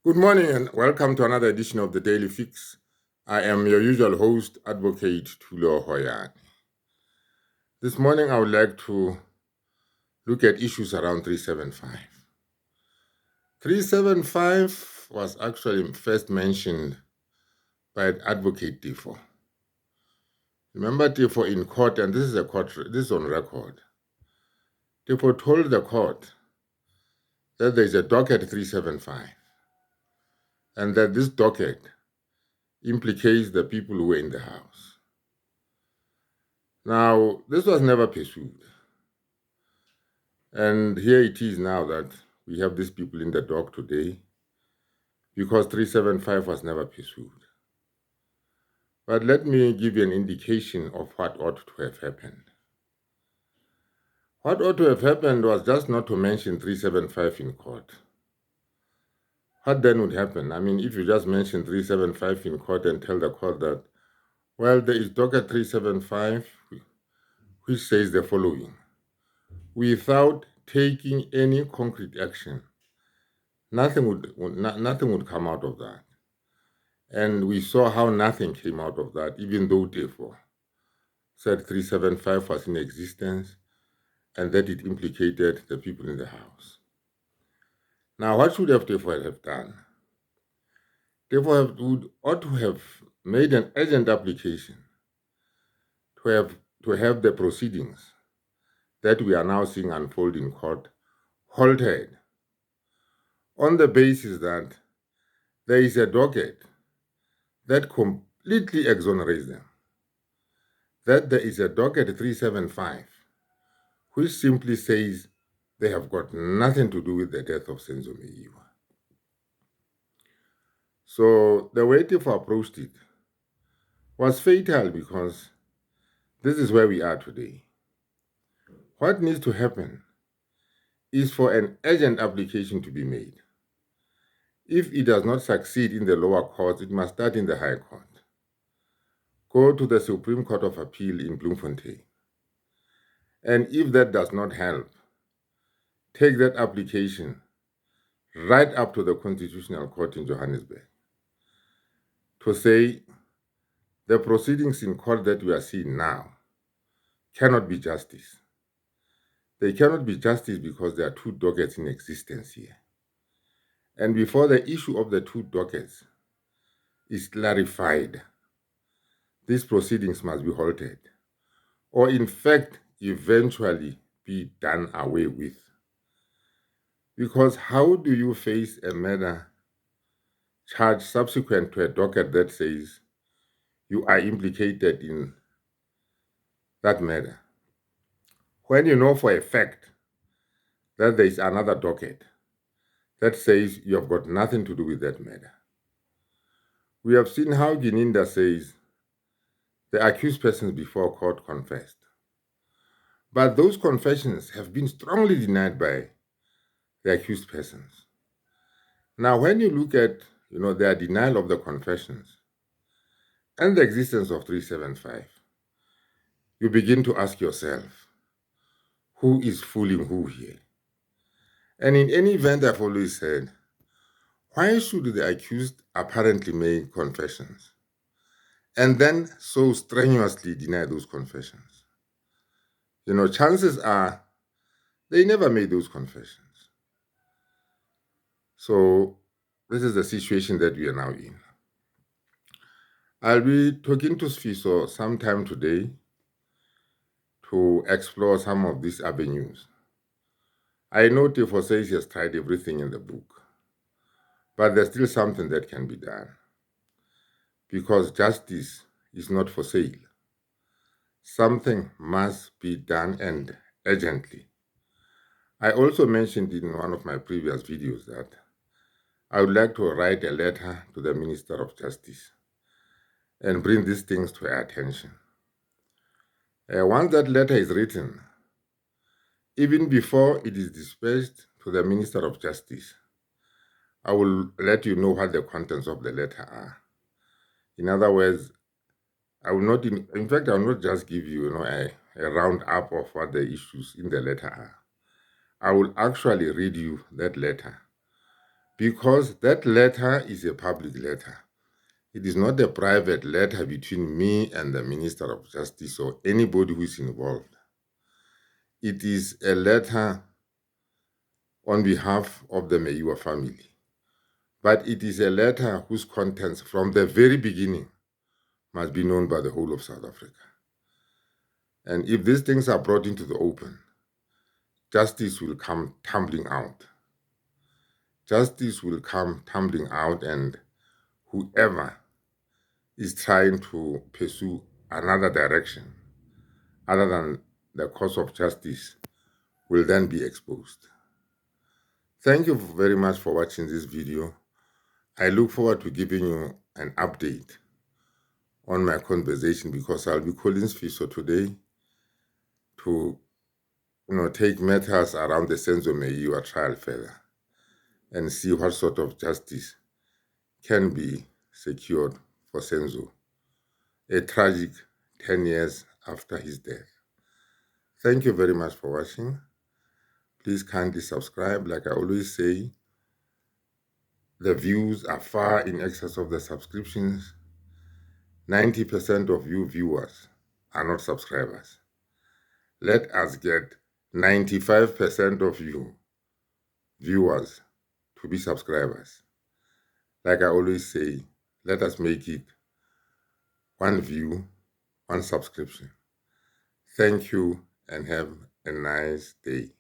Good morning and welcome to another edition of the Daily Fix. I am your usual host, Advocate Tulo Hoyan. This morning I would like to look at issues around 375. 375 was actually first mentioned by Advocate Tifo. Remember Tifo in court, and this is on record. Tifo told the court that there is a docket 375 and that this docket implicates the people who were in the house. Now, this was never pursued. And here it is now that we have these people in the dock today because 375 was never pursued. But let me give you an indication of what ought to have happened. What ought to have happened was just not to mention 375 in court. What then would happen? I mean, if you just mention 375 in court and tell the court that, well, there is docket 375 which says the following, without taking any concrete action, nothing would come out of that. And we saw how nothing came out of that, even though TEFO said 375 was in existence and that it implicated the people in the house. Now, what should TEFO have done? TEFO ought to have made an urgent application to have the proceedings that we are now seeing unfold in court halted on the basis that there is a docket that completely exonerates them, that there is a docket 375 which simply says they have got nothing to do with the death of Senzo Meyiwa. So the way TIFO approached it was fatal because this is where we are today. What needs to happen is for an urgent application to be made. If it does not succeed in the lower courts, it must start in the High Court. Go to the Supreme Court of Appeal in Bloemfontein. And if that does not help, take that application right up to the Constitutional Court in Johannesburg to say the proceedings in court that we are seeing now cannot be justice. They cannot be justice because there are two dockets in existence here. And before the issue of the two dockets is clarified, these proceedings must be halted, or in fact, eventually be done away with. Because how do you face a murder charge subsequent to a docket that says you are implicated in that murder, when you know for a fact that there is another docket that says you have got nothing to do with that murder? We have seen how Gininda says the accused persons before court confessed. But those confessions have been strongly denied by the accused persons. Now, when you look at their denial of the confessions and the existence of 375, you begin to ask yourself, who is fooling who here? And in any event, I've always said, why should the accused apparently make confessions and then so strenuously deny those confessions? Chances are they never made those confessions. So this is the situation that we are now in. I'll be talking to Sfiso sometime today to explore some of these avenues. I know Tifo says he has tried everything in the book, but there's still something that can be done because justice is not for sale. Something must be done and urgently. I also mentioned in one of my previous videos that I would like to write a letter to the Minister of Justice and bring these things to her attention. Once that letter is written, even before it is dispatched to the Minister of Justice, I will let you know what the contents of the letter are. In other words, I will not, in fact, I will not just give you, a roundup of what the issues in the letter are. I will actually read you that letter because that letter is a public letter. It is not a private letter between me and the Minister of Justice or anybody who is involved. It is a letter on behalf of the Meyiwa family. But it is a letter whose contents from the very beginning must be known by the whole of South Africa. And if these things are brought into the open, justice will come tumbling out. Justice will come tumbling out, and whoever is trying to pursue another direction other than the course of justice will then be exposed. Thank you very much for watching this video. I look forward to giving you an update on my conversation, because I'll be calling Sfiso today to take matters around the Senzo Meyiwa trial further and see what sort of justice can be secured for Senzo, a tragic 10 years after his death. Thank you very much for watching. Please kindly subscribe. Like I always say, the views are far in excess of the subscriptions. 90% of you viewers are not subscribers. Let us get 95% of you viewers to be subscribers. Like I always say, let us make it one view, one subscription. Thank you and have a nice day.